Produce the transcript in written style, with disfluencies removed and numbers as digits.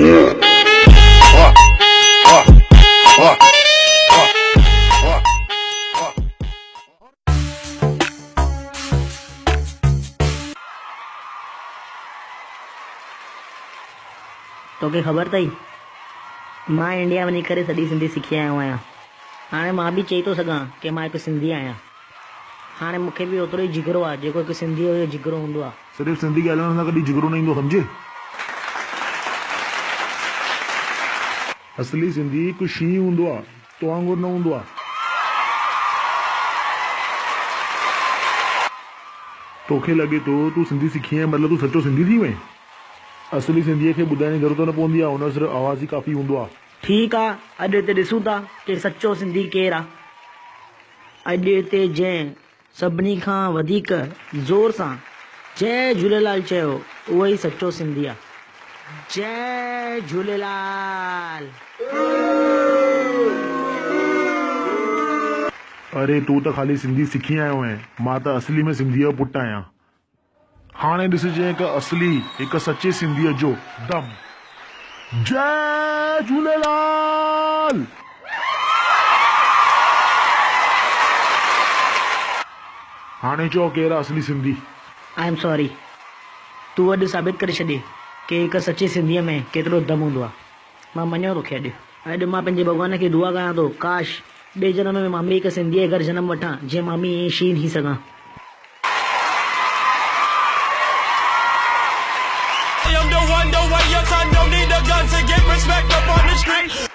तोखे ख़बर अथई मां इंडिया वञी करे सॼी सिंधी सिखी आयो आहियां। हाणे मां बि चई थो सघां की मां हिकु सिंधी आहियां। हाणे मूंखे बि ओतिरो ई जिगरो आहे जेको हिकु सिंधी जो जिगरो हूंदो आहे। सिर्फ़ु सिंधी ॻाल्हाइण सां कॾहिं जिगरो न ईंदो, सम्झे? असली सिंधी हिकु शींहुं हूंदो आहे, तो वांगुरु न हूंदो आहे। तोखे लॻे थो तूं सिंधी सिखी आहे मतिलबु तूं सचो सिंधी थी वएं? असली सिंधीअ खे ॿुधाइण जी ज़रूरत न पवंदी आहे, हुन सिर्फ़ु आवाज़ ई काफ़ी हूंदो आहे। ठीकु आहे, अॼु हिते ॾिसूं था की सचो सिंधी केरु आहे। अॼु हिते जंहिं सभिनी खां वधीक ज़ोर सां जय झूलेलाल चयो उहो ई सचो सिंधी आहे। जय झूलेलाल। अरे तूं त ख़ाली सिंधी सिखी आयो आहीं, मां त असली में सिंधीअ जो पुटु आहियां। हाणे ॾिसजे हिकु असली हिकु सचे सिंधीअ जो दम। जय झूलेलाल। हाणे चओ केरु आहे असली सिंधी? आई एम सॉरी, तूं अॼु साबित करे छॾे की हिकु सचे सिंधीअ में केतिरो दम हूंदो आहे। मां मञियो तोखे अॼु मां पंहिंजे भॻवान खे दुआ कयां थो काश ॿिए जनम में मां बि हिकु सिंधीअ जे घर जनम वठां जीअं मां बि ईअं शींहुं थी सघां। I am the one, the way your son don't need a gun to get respect up on the street.